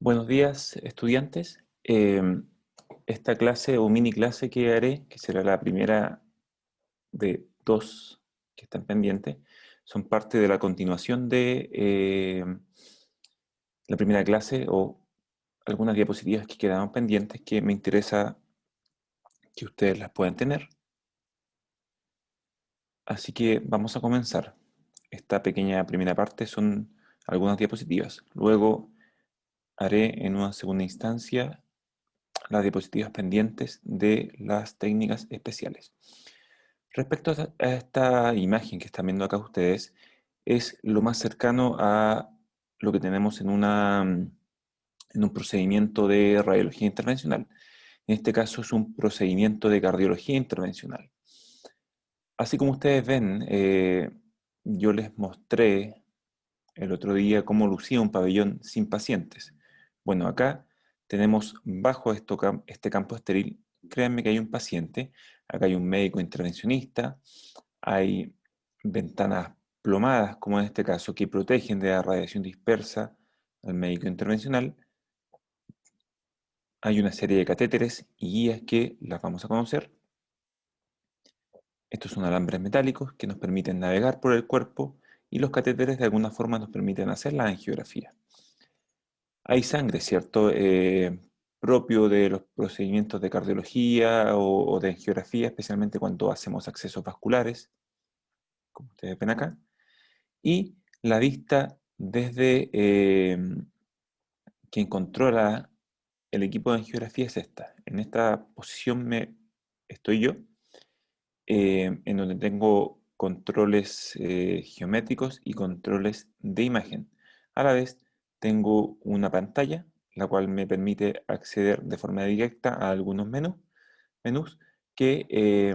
Buenos días, estudiantes. Esta clase o mini clase que haré, que será la primera de dos que están pendientes, son parte de la continuación de la primera clase o algunas diapositivas que quedaban pendientes que me interesa que ustedes las puedan tener. Así que vamos a comenzar. Esta pequeña primera parte son algunas diapositivas. Luego haré en una segunda instancia las diapositivas pendientes de las técnicas especiales. Respecto a esta imagen que están viendo acá ustedes, es lo más cercano a lo que tenemos en un procedimiento de radiología intervencional. En este caso es un procedimiento de cardiología intervencional. Así como ustedes ven, yo les mostré el otro día cómo lucía un pabellón sin pacientes. Bueno, acá tenemos bajo este campo estéril, créanme que hay un paciente, acá hay un médico intervencionista, hay ventanas plomadas, como en este caso, que protegen de la radiación dispersa al médico intervencional. Hay una serie de catéteres y guías que las vamos a conocer. Estos son alambres metálicos que nos permiten navegar por el cuerpo y los catéteres de alguna forma nos permiten hacer la angiografía. Hay sangre, ¿cierto? Propio de los procedimientos de cardiología o de angiografía, especialmente cuando hacemos accesos vasculares, como ustedes ven acá. Y la vista desde quien controla el equipo de angiografía es esta. En esta posición estoy yo, en donde tengo controles geométricos y controles de imagen. A la vez tengo una pantalla, la cual me permite acceder de forma directa a algunos menús que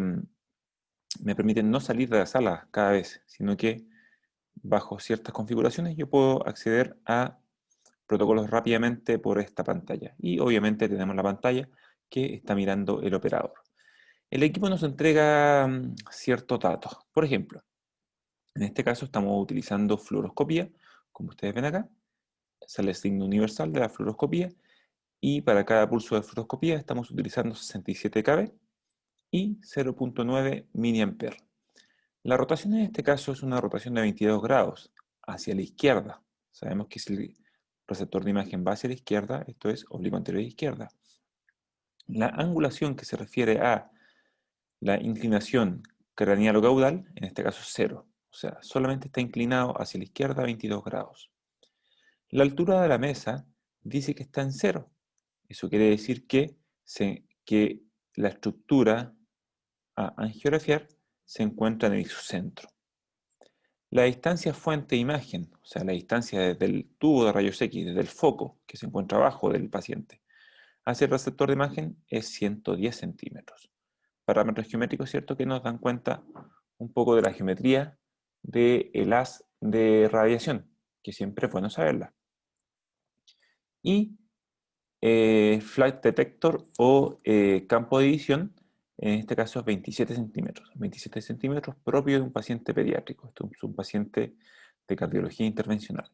me permiten no salir de la sala cada vez, sino que bajo ciertas configuraciones yo puedo acceder a protocolos rápidamente por esta pantalla. Y obviamente tenemos la pantalla que está mirando el operador. El equipo nos entrega ciertos datos. Por ejemplo, en este caso estamos utilizando fluoroscopía, como ustedes ven acá. Sale el signo universal de la fluoroscopía y para cada pulso de fluoroscopía estamos utilizando 67 kV y 0.9 mA. La rotación en este caso es una rotación de 22 grados hacia la izquierda. Sabemos que si el receptor de imagen va hacia la izquierda, esto es oblicuo anterior izquierda. La angulación que se refiere a la inclinación craneal o caudal, en este caso es 0. O sea, solamente está inclinado hacia la izquierda 22 grados. La altura de la mesa dice que está en 0. Eso quiere decir que la estructura a angiografiar se encuentra en el isocentro. La distancia fuente-imagen, o sea, la distancia desde el tubo de rayos X, desde el foco que se encuentra abajo del paciente, hacia el receptor de imagen es 110 centímetros. Parámetros geométricos, ¿cierto?, que nos dan cuenta un poco de la geometría del haz de radiación, que siempre es bueno saberla. Y flight detector o campo de visión, en este caso es 27 centímetros. 27 centímetros propio de un paciente pediátrico. Esto es un paciente de cardiología intervencional.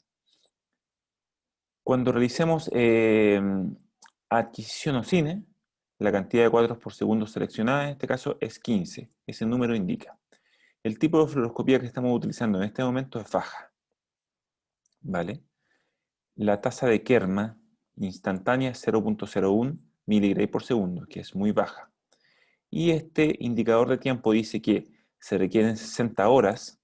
Cuando realicemos adquisición o cine, la cantidad de cuadros por segundo seleccionada en este caso es 15. Ese número indica. El tipo de fluoroscopía que estamos utilizando en este momento es baja. ¿Vale? La tasa de Kerma instantánea es 0.01 miligray por segundo, que es muy baja. Y este indicador de tiempo dice que se requieren 60 horas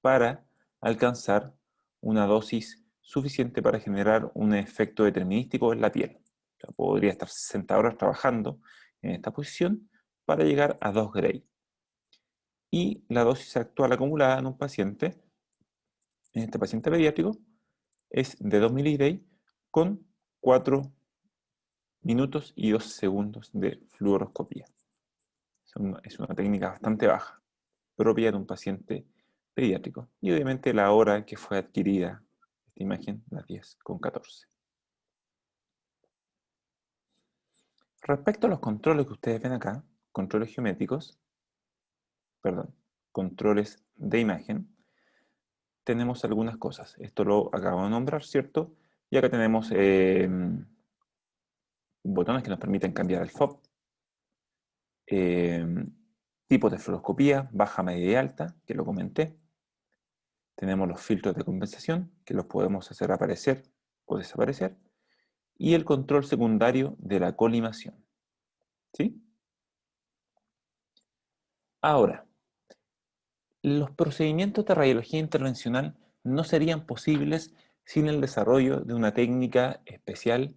para alcanzar una dosis suficiente para generar un efecto determinístico en la piel. O sea, podría estar 60 horas trabajando en esta posición para llegar a 2 Gray. Y la dosis actual acumulada en un paciente, en este paciente pediátrico, es de 2 miligray con 4 minutos y 2 segundos de fluoroscopía. Es una técnica bastante baja, propia de un paciente pediátrico. Y obviamente la hora que fue adquirida esta imagen, las 10:14. Respecto a los controles que ustedes ven acá, controles geométricos, perdón, controles de imagen, tenemos algunas cosas. Esto lo acabo de nombrar, ¿cierto? Y acá tenemos botones que nos permiten cambiar el FOB, tipos de fluoroscopía, baja, media y alta, que lo comenté. Tenemos los filtros de compensación, que los podemos hacer aparecer o desaparecer. Y el control secundario de la colimación. ¿Sí? Ahora, los procedimientos de radiología intervencional no serían posibles sin el desarrollo de una técnica especial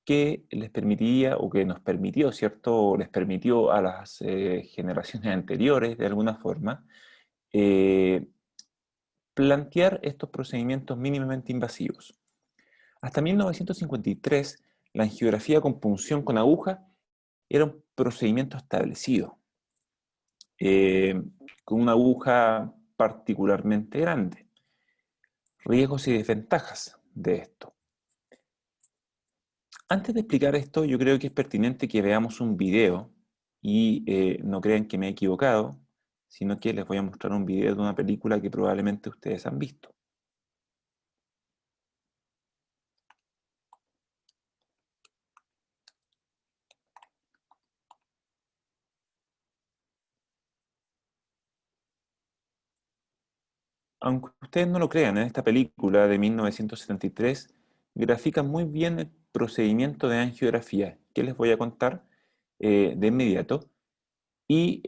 que les permitiría, o que nos permitió, ¿cierto? O les permitió a las generaciones anteriores, de alguna forma, eh, plantear estos procedimientos mínimamente invasivos. Hasta 1953, la angiografía con punción con aguja era un procedimiento establecido, eh, con una aguja particularmente grande. Riesgos y desventajas de esto. Antes de explicar esto, yo creo que es pertinente que veamos un video y no crean que me he equivocado, sino que les voy a mostrar un video de una película que probablemente ustedes han visto. Aunque ustedes no lo crean, en esta película de 1973 grafican muy bien el procedimiento de angiografía que les voy a contar de inmediato. ¿Y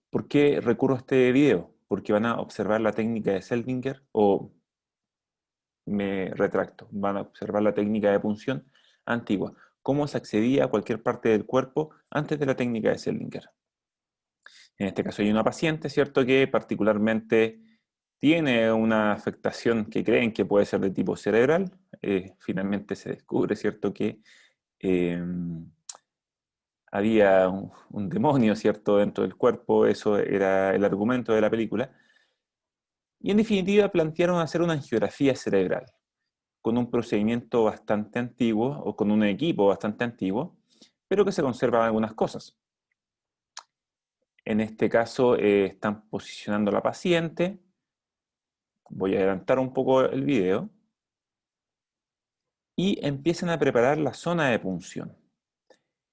por qué recurro a este video? Porque van a observar la técnica de Seldinger, o me retracto, van a observar la técnica de punción antigua, cómo se accedía a cualquier parte del cuerpo antes de la técnica de Seldinger. En este caso hay una paciente, ¿cierto?, que particularmente tiene una afectación que creen que puede ser de tipo cerebral. Finalmente se descubre, ¿cierto?, que eh, había un demonio, ¿cierto?, dentro del cuerpo. Eso era el argumento de la película. Y en definitiva plantearon hacer una angiografía cerebral con un procedimiento bastante antiguo, o con un equipo bastante antiguo, pero que se conservan algunas cosas. En este caso están posicionando a la paciente. Voy a adelantar un poco el video. Y empiezan a preparar la zona de punción.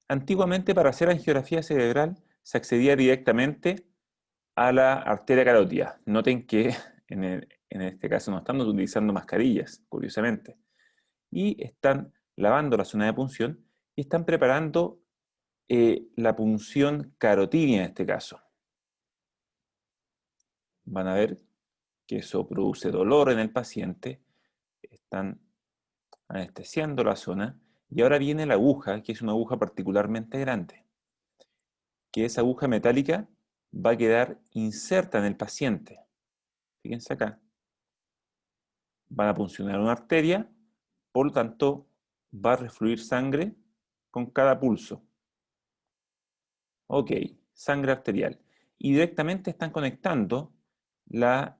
Antiguamente, para hacer angiografía cerebral se accedía directamente a la arteria carótida. Noten que en este caso no están utilizando mascarillas, curiosamente. Y están lavando la zona de punción y están preparando la punción carotidia en este caso. Van a ver que eso produce dolor en el paciente. Están anestesiando la zona. Y ahora viene la aguja, que es una aguja particularmente grande, que esa aguja metálica va a quedar inserta en el paciente. Fíjense acá. Van a puncionar una arteria, por lo tanto, va a refluir sangre con cada pulso. Ok, sangre arterial. Y directamente están conectando,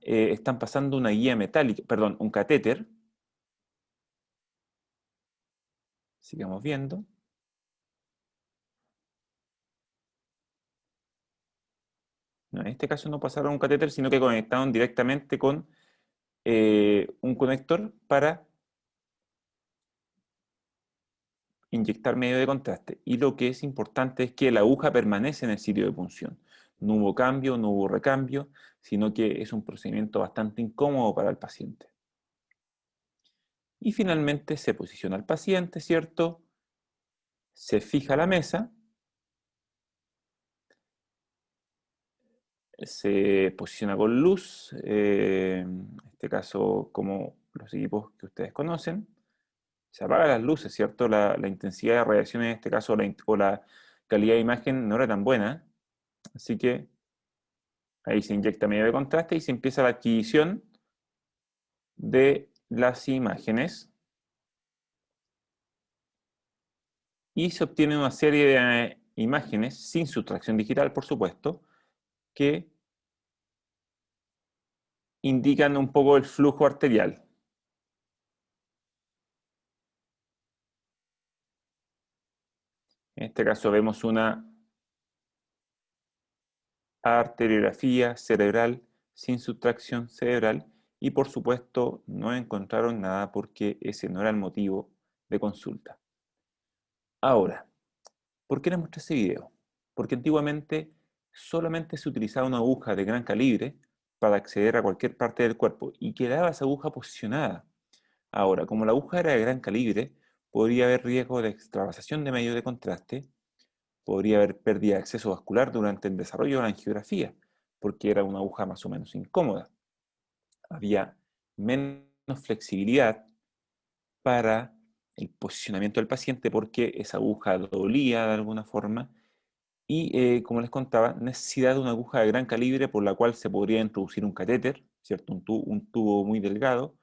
están pasando una guía metálica, perdón, un catéter. Sigamos viendo. No, en este caso no pasaron un catéter, sino que conectaron directamente con un conector para inyectar medio de contraste. Y lo que es importante es que la aguja permanece en el sitio de punción. No hubo cambio, no hubo recambio, sino que es un procedimiento bastante incómodo para el paciente. Y finalmente se posiciona el paciente, ¿cierto? Se fija la mesa, se posiciona con luz, en este caso como los equipos que ustedes conocen. Se apagan las luces, ¿cierto? La intensidad de radiación en este caso, o la calidad de imagen no era tan buena, así que ahí se inyecta medio de contraste y se empieza la adquisición de las imágenes y se obtiene una serie de imágenes sin sustracción digital, por supuesto, que indican un poco el flujo arterial. En este caso vemos una arteriografía cerebral sin sustracción cerebral y por supuesto no encontraron nada porque ese no era el motivo de consulta. Ahora, ¿por qué les mostré ese video? Porque antiguamente solamente se utilizaba una aguja de gran calibre para acceder a cualquier parte del cuerpo y quedaba esa aguja posicionada. Ahora, como la aguja era de gran calibre, podría haber riesgo de extravasación de medios de contraste, podría haber pérdida de acceso vascular durante el desarrollo de la angiografía, porque era una aguja más o menos incómoda. Había menos flexibilidad para el posicionamiento del paciente porque esa aguja dolía de alguna forma y, como les contaba, necesidad de una aguja de gran calibre por la cual se podría introducir un catéter, ¿cierto? Un tubo muy delgado,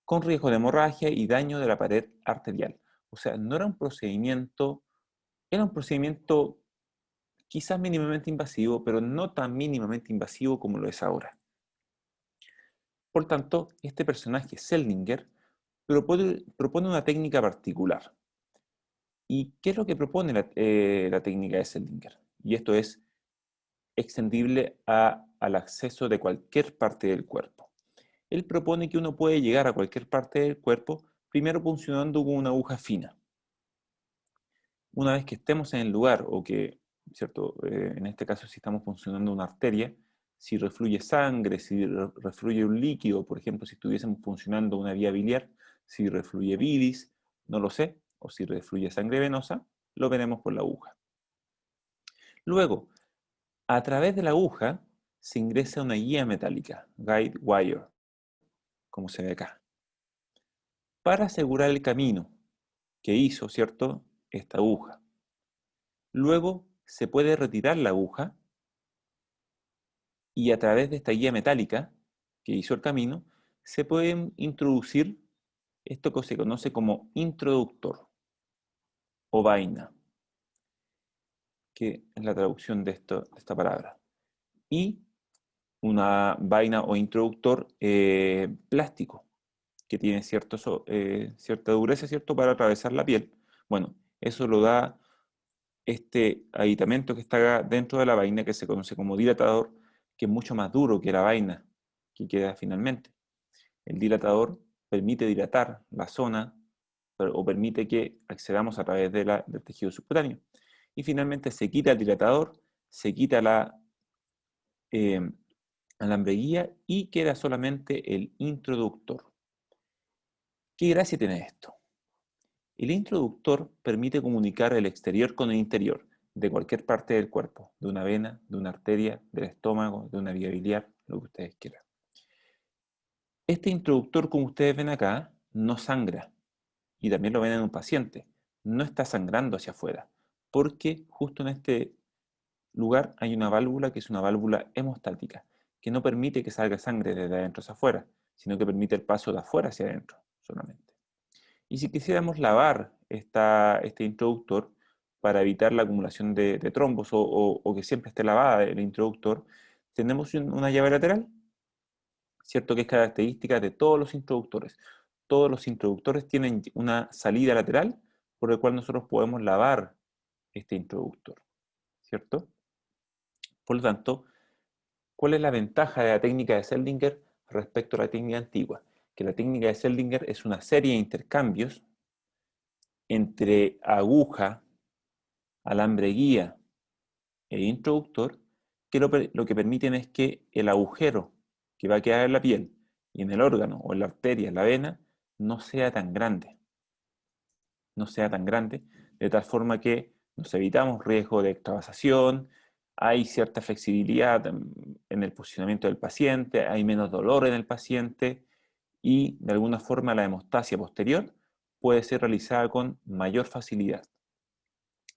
con riesgo de hemorragia y daño de la pared arterial. O sea, no era un procedimiento, era un procedimiento quizás mínimamente invasivo, pero no tan mínimamente invasivo como lo es ahora. Por tanto, este personaje, Seldinger, propone una técnica particular. ¿Y qué es lo que propone la técnica de Seldinger? Y esto es extendible al acceso de cualquier parte del cuerpo. Él propone que uno puede llegar a cualquier parte del cuerpo primero funcionando con una aguja fina. Una vez que estemos en el lugar, o que, ¿cierto? En este caso si estamos funcionando una arteria, si refluye sangre, si refluye un líquido, por ejemplo, si estuviésemos funcionando una vía biliar, si refluye bilis, no lo sé, o si refluye sangre venosa, lo veremos con la aguja. Luego, a través de la aguja se ingresa una guía metálica, guide wire, como se ve acá, para asegurar el camino que hizo, ¿cierto?, esta aguja. Luego se puede retirar la aguja y a través de esta guía metálica que hizo el camino, se puede introducir esto que se conoce como introductor o vaina, que es la traducción de esta palabra. Y una vaina o introductor plástico, que tiene cierta dureza, ¿cierto?, para atravesar la piel. Bueno, eso lo da este aditamento que está dentro de la vaina, que se conoce como dilatador, que es mucho más duro que la vaina que queda finalmente. El dilatador permite dilatar la zona o permite que accedamos a través del tejido subcutáneo. Y finalmente se quita el dilatador, se quita la alambre-guía y queda solamente el introductor. ¿Qué gracia tiene esto? El introductor permite comunicar el exterior con el interior de cualquier parte del cuerpo, de una vena, de una arteria, del estómago, de una vía biliar, lo que ustedes quieran. Este introductor, como ustedes ven acá, no sangra, y también lo ven en un paciente, no está sangrando hacia afuera, porque justo en este lugar hay una válvula que es una válvula hemostática, que no permite que salga sangre desde adentro hacia afuera, sino que permite el paso de afuera hacia adentro solamente. Y si quisiéramos lavar este introductor para evitar la acumulación de trombos o que siempre esté lavada el introductor, tenemos una llave lateral, ¿cierto?, que es característica de todos los introductores. Todos los introductores tienen una salida lateral por el cual nosotros podemos lavar este introductor, ¿cierto? Por lo tanto, ¿cuál es la ventaja de la técnica de Seldinger respecto a la técnica antigua? Que la técnica de Seldinger es una serie de intercambios entre aguja, alambre guía e introductor, que lo que permiten es que el agujero que va a quedar en la piel y en el órgano o en la arteria, en la vena, no sea tan grande. No sea tan grande, de tal forma que nos evitamos riesgo de extravasación, hay cierta flexibilidad en el posicionamiento del paciente, hay menos dolor en el paciente y de alguna forma la hemostasia posterior puede ser realizada con mayor facilidad.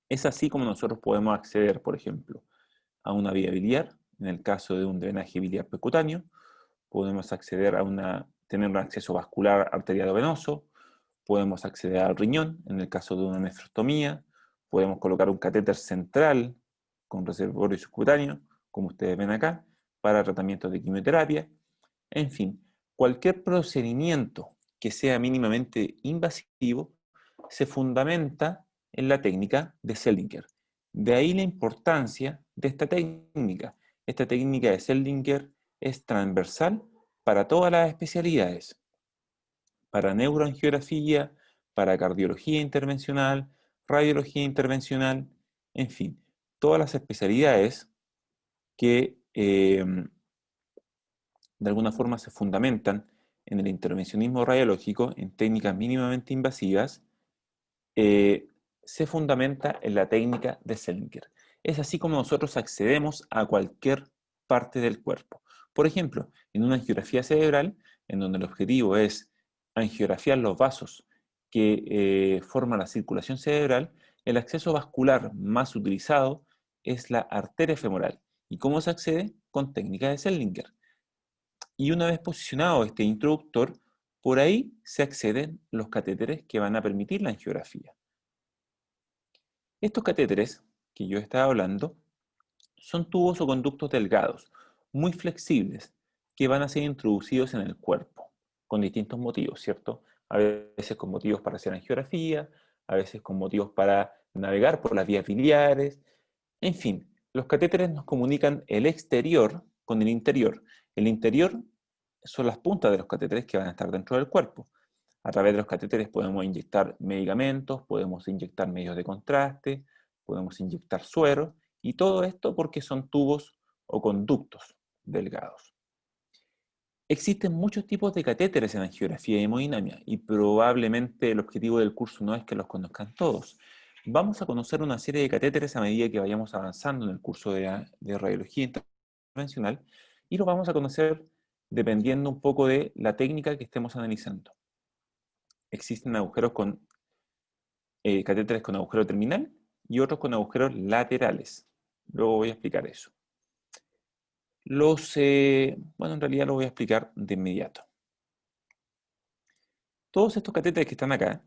Es así como nosotros podemos acceder, por ejemplo, a una vía biliar, en el caso de un drenaje biliar percutáneo, podemos acceder tener un acceso vascular arteriado-venoso, podemos acceder al riñón, en el caso de una nefrostomía, podemos colocar un catéter central con reservorio subcutáneo, como ustedes ven acá, para tratamientos de quimioterapia. En fin, cualquier procedimiento que sea mínimamente invasivo se fundamenta en la técnica de Seldinger. De ahí la importancia de esta técnica. Esta técnica de Seldinger es transversal para todas las especialidades, para neuroangiografía, para cardiología intervencional, radiología intervencional, en fin, todas las especialidades que de alguna forma se fundamentan en el intervencionismo radiológico, en técnicas mínimamente invasivas, se fundamenta en la técnica de Selinger. Es así como nosotros accedemos a cualquier parte del cuerpo. Por ejemplo, en una angiografía cerebral, en donde el objetivo es angiografiar los vasos que forman la circulación cerebral, el acceso vascular más utilizado es la arteria femoral. ¿Y cómo se accede? Con técnica de Selinger. Y una vez posicionado este introductor, por ahí se acceden los catéteres que van a permitir la angiografía. Estos catéteres que yo estaba hablando son tubos o conductos delgados, muy flexibles, que van a ser introducidos en el cuerpo, con distintos motivos, ¿cierto? A veces con motivos para hacer angiografía, a veces con motivos para navegar por las vías biliares. En fin, los catéteres nos comunican el exterior con el interior. El interior son las puntas de los catéteres que van a estar dentro del cuerpo. A través de los catéteres podemos inyectar medicamentos, podemos inyectar medios de contraste, podemos inyectar suero, y todo esto porque son tubos o conductos delgados. Existen muchos tipos de catéteres en angiografía y hemodinamia, y probablemente el objetivo del curso no es que los conozcan todos. Vamos a conocer una serie de catéteres a medida que vayamos avanzando en el curso de radiología intervencional, y los vamos a conocer dependiendo un poco de la técnica que estemos analizando. Existen catéteres con agujero terminal y otros con agujeros laterales. Luego voy a explicar eso. Bueno, en realidad lo voy a explicar de inmediato. Todos estos catéteres que están acá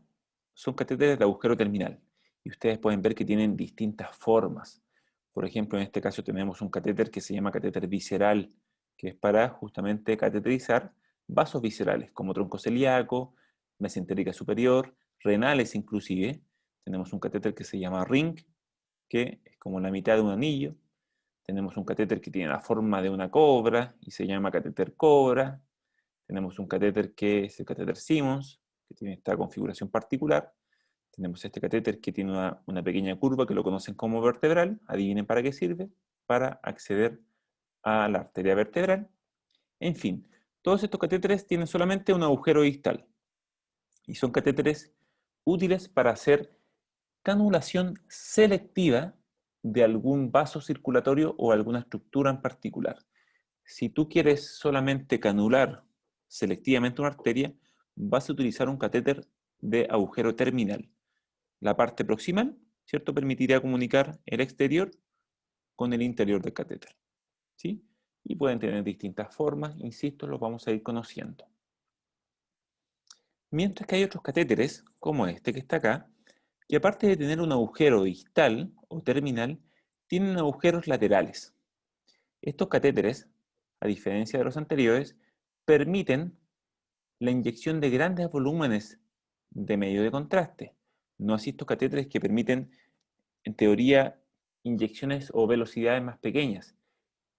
son catéteres de agujero terminal. Y ustedes pueden ver que tienen distintas formas. Por ejemplo, en este caso tenemos un catéter que se llama catéter visceral, que es para justamente cateterizar vasos viscerales, como tronco celíaco, mesentérica superior, renales inclusive. Tenemos un catéter que se llama ring, que es como la mitad de un anillo. Tenemos un catéter que tiene la forma de una cobra y se llama catéter cobra. Tenemos un catéter que es el catéter Simmons, que tiene esta configuración particular. Tenemos este catéter que tiene una pequeña curva que lo conocen como vertebral. Adivinen para qué sirve. Para acceder a la arteria vertebral. En fin, todos estos catéteres tienen solamente un agujero distal. Y son catéteres útiles para hacer canulación selectiva de algún vaso circulatorio o alguna estructura en particular. Si tú quieres solamente canular selectivamente una arteria, vas a utilizar un catéter de agujero terminal. La parte proximal, ¿cierto?, permitirá comunicar el exterior con el interior del catéter. ¿Sí? Y pueden tener distintas formas, insisto, los vamos a ir conociendo. Mientras que hay otros catéteres, como este que está acá, que aparte de tener un agujero distal o terminal, tienen agujeros laterales. Estos catéteres, a diferencia de los anteriores, permiten la inyección de grandes volúmenes de medio de contraste. No así estos catéteres que permiten, en teoría, inyecciones o velocidades más pequeñas.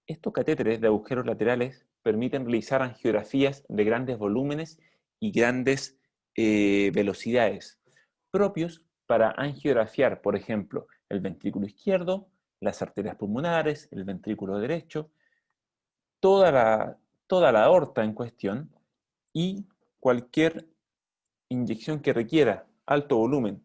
Estos catéteres de agujeros laterales permiten realizar angiografías de grandes volúmenes y grandes velocidades, propios para angiografiar, por ejemplo, el ventrículo izquierdo, las arterias pulmonares, el ventrículo derecho, toda la aorta en cuestión, y cualquier inyección que requiera alto volumen,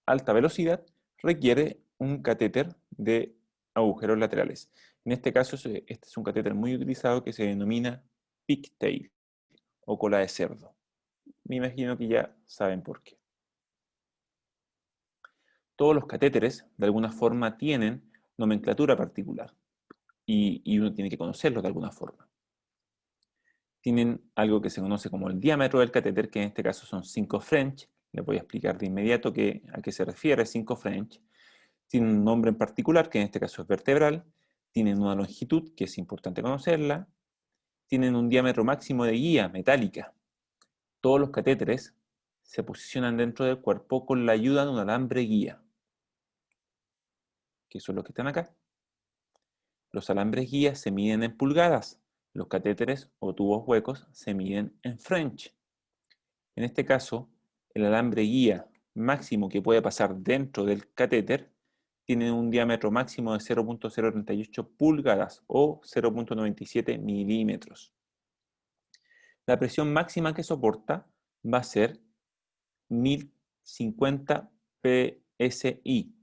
alta velocidad, requiere un catéter de agujeros laterales. En este caso, este es un catéter muy utilizado que se denomina pigtail o cola de cerdo. Me imagino que ya saben por qué. Todos los catéteres, de alguna forma, tienen nomenclatura particular y uno tiene que conocerlos de alguna forma. Tienen algo que se conoce como el diámetro del catéter, que en este caso son 5 French. Les voy a explicar de inmediato a qué se refiere 5 French. Tienen un nombre en particular, que en este caso es vertebral. Tienen una longitud, que es importante conocerla. Tienen un diámetro máximo de guía metálica. Todos los catéteres se posicionan dentro del cuerpo con la ayuda de un alambre guía, que son los que están acá. Los alambres guías se miden en pulgadas, Los catéteres o tubos huecos se miden en French. En este caso, el alambre guía máximo que puede pasar dentro del catéter tiene un diámetro máximo de 0.038 pulgadas o 0.97 milímetros. La presión máxima que soporta va a ser 1050 psi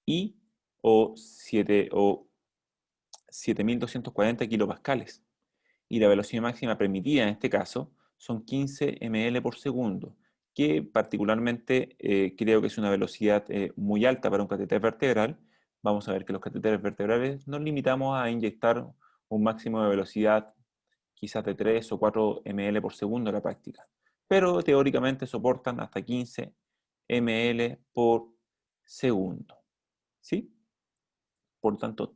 y o 7240 kilopascales. Y la velocidad máxima permitida en este caso son 15 ml por segundo, que particularmente creo que es una velocidad muy alta para un catéter vertebral. Vamos a ver que los catéteres vertebrales nos limitamos a inyectar un máximo de velocidad quizás de 3 o 4 ml por segundo en la práctica, pero teóricamente soportan hasta 15 ml por segundo, ¿sí? Por lo tanto,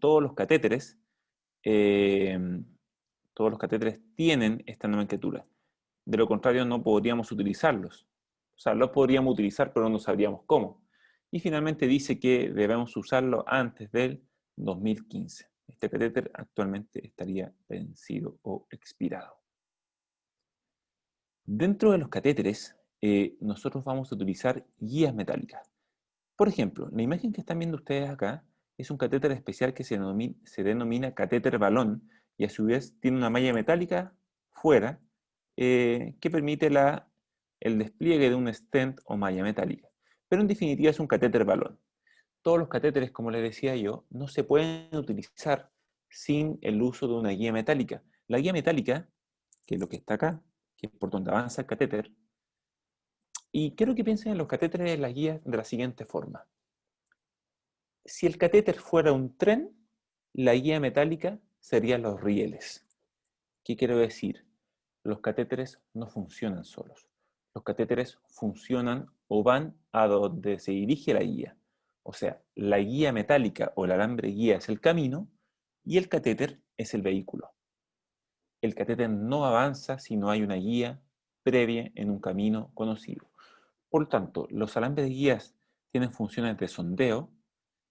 eh, todos los catéteres tienen esta nomenclatura. De lo contrario, no podríamos utilizarlos. O sea, los podríamos utilizar, pero no sabríamos cómo. Y finalmente dice que debemos usarlo antes del 2015. Este catéter actualmente estaría vencido o expirado. Dentro de los catéteres, nosotros vamos a utilizar guías metálicas. Por ejemplo, la imagen que están viendo ustedes acá es un catéter especial que se denomina catéter balón y a su vez tiene una malla metálica fuera que permite el despliegue de un stent o malla metálica. Pero en definitiva es un catéter balón. Todos los catéteres, como les decía yo, no se pueden utilizar sin el uso de una guía metálica. La guía metálica, que es lo que está acá, que es por donde avanza el catéter, y quiero que piensen en los catéteres de las guías de la siguiente forma. Si el catéter fuera un tren, la guía metálica serían los rieles. ¿Qué quiero decir? Los catéteres no funcionan solos. Los catéteres funcionan o van a donde se dirige la guía. O sea, la guía metálica o el alambre guía es el camino y el catéter es el vehículo. El catéter no avanza si no hay una guía previa en un camino conocido. Por lo tanto, los alambres de guías tienen funciones de sondeo,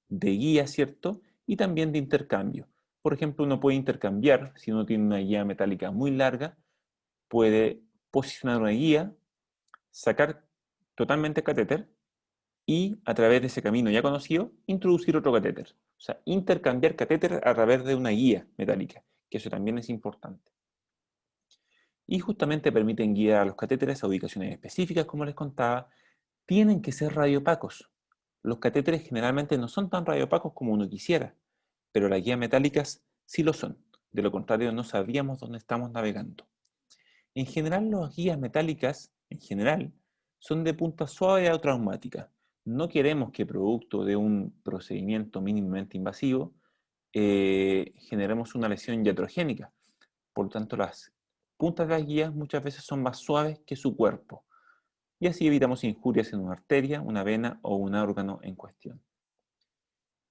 de guía, ¿cierto? Y también de intercambio. Por ejemplo, uno puede intercambiar, si uno tiene una guía metálica muy larga, puede posicionar una guía, sacar totalmente el catéter y a través de ese camino ya conocido, introducir otro catéter. O sea, intercambiar catéter a través de una guía metálica, que eso también es importante. Y justamente permiten guiar a los catéteres a ubicaciones específicas, como les contaba, tienen que ser radioopacos. Los catéteres generalmente no son tan radioopacos como uno quisiera, pero las guías metálicas sí lo son. De lo contrario, no sabríamos dónde estamos navegando. En general, las guías metálicas, son de punta suave a traumática. No queremos que producto de un procedimiento mínimamente invasivo generemos una lesión iatrogénica. Por lo tanto, las puntas de las guías muchas veces son más suaves que su cuerpo y así evitamos injurias en una arteria, una vena o un órgano en cuestión.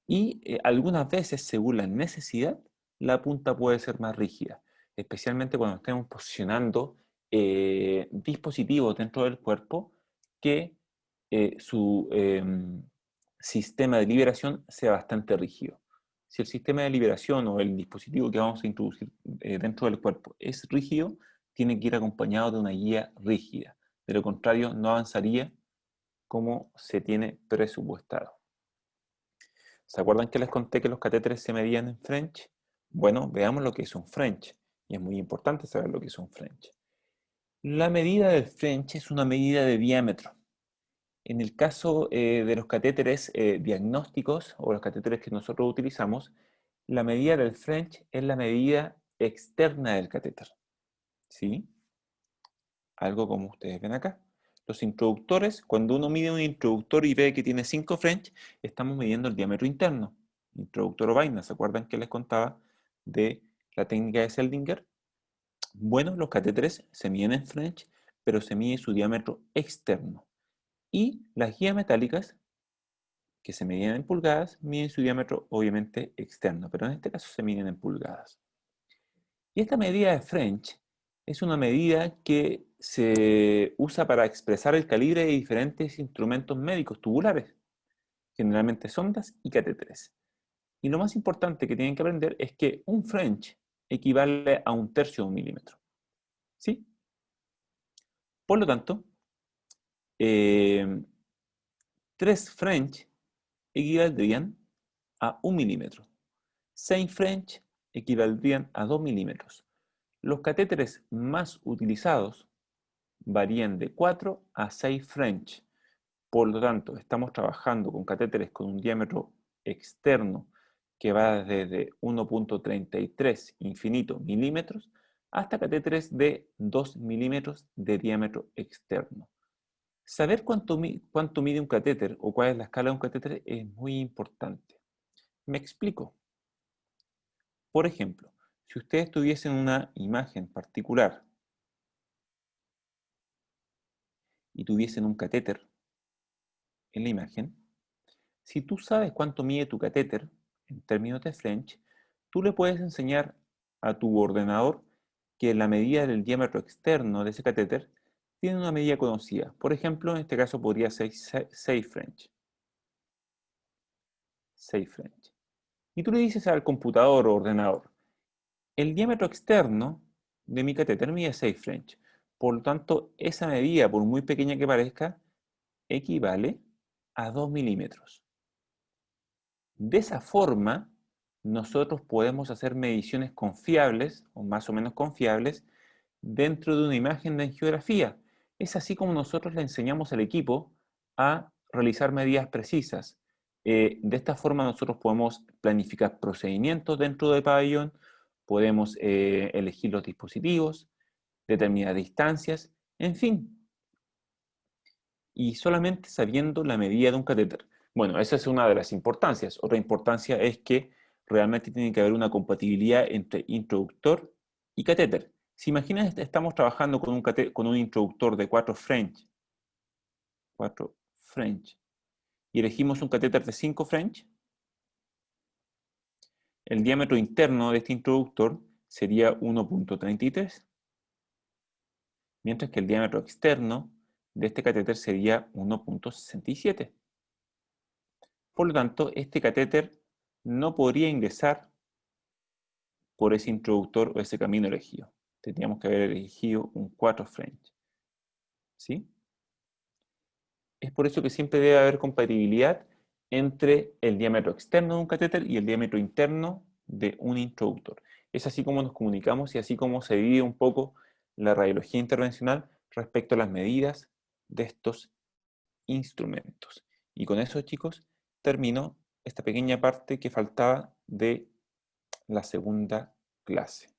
Y algunas veces, según la necesidad, la punta puede ser más rígida, especialmente cuando estemos posicionando dispositivos dentro del cuerpo que su sistema de liberación sea bastante rígido. Si el sistema de liberación o el dispositivo que vamos a introducir dentro del cuerpo es rígido, tiene que ir acompañado de una guía rígida. De lo contrario, no avanzaría como se tiene presupuestado. ¿Se acuerdan que les conté que los catéteres se medían en French? Bueno, veamos lo que es un French. Y es muy importante saber lo que es un French. La medida del French es una medida de diámetro. En el caso de los catéteres diagnósticos o los catéteres que nosotros utilizamos, la medida del French es la medida externa del catéter. ¿Sí? Algo como ustedes ven acá. Los introductores, cuando uno mide un introductor y ve que tiene 5 French, estamos midiendo el diámetro interno. Introductor o vaina, ¿se acuerdan que les contaba de la técnica de Seldinger? Bueno, los catéteres se miden en French, pero se mide su diámetro externo. Y las guías metálicas, que se miden en pulgadas, miden su diámetro obviamente externo, pero en este caso se miden en pulgadas. Y esta medida de French es una medida que se usa para expresar el calibre de diferentes instrumentos médicos tubulares, generalmente sondas y catéteres. Y lo más importante que tienen que aprender es que un French equivale a 1/3 de un milímetro. ¿Sí? Por lo tanto, 3 French equivaldrían a 1 milímetro. 6 French equivaldrían a 2 milímetros. Los catéteres más utilizados varían de 4 a 6 French. Por lo tanto, estamos trabajando con catéteres con un diámetro externo que va desde 1.33 infinito milímetros hasta catéteres de 2 milímetros de diámetro externo. Saber cuánto mide un catéter o cuál es la escala de un catéter es muy importante. Me explico. Por ejemplo, si ustedes tuviesen una imagen particular y tuviesen un catéter en la imagen, si tú sabes cuánto mide tu catéter en términos de French, tú le puedes enseñar a tu ordenador que la medida del diámetro externo de ese catéter tiene una medida conocida. Por ejemplo, en este caso podría ser 6 French. 6 French. Y tú le dices al computador o ordenador, el diámetro externo de mi catéter mide 6 French. Por lo tanto, esa medida, por muy pequeña que parezca, equivale a 2 milímetros. De esa forma, nosotros podemos hacer mediciones confiables, o más o menos confiables, dentro de una imagen de angiografía. Es así como nosotros le enseñamos al equipo a realizar medidas precisas. De esta forma nosotros podemos planificar procedimientos dentro del pabellón, podemos elegir los dispositivos, determinar distancias, en fin, y solamente sabiendo la medida de un catéter. Bueno, esa es una de las importancias. Otra importancia es que realmente tiene que haber una compatibilidad entre introductor y catéter. Si imaginas, estamos trabajando con un introductor de 4 French, 4 French, y elegimos un catéter de 5 French, el diámetro interno de este introductor sería 1.33, mientras que el diámetro externo de este catéter sería 1.67. Por lo tanto, este catéter no podría ingresar por ese introductor o ese camino elegido. Tendríamos que haber elegido un 4 French. ¿Sí? Es por eso que siempre debe haber compatibilidad entre el diámetro externo de un catéter y el diámetro interno de un introductor. Es así como nos comunicamos y así como se divide un poco la radiología intervencional respecto a las medidas de estos instrumentos. Y con eso, chicos, termino esta pequeña parte que faltaba de la segunda clase.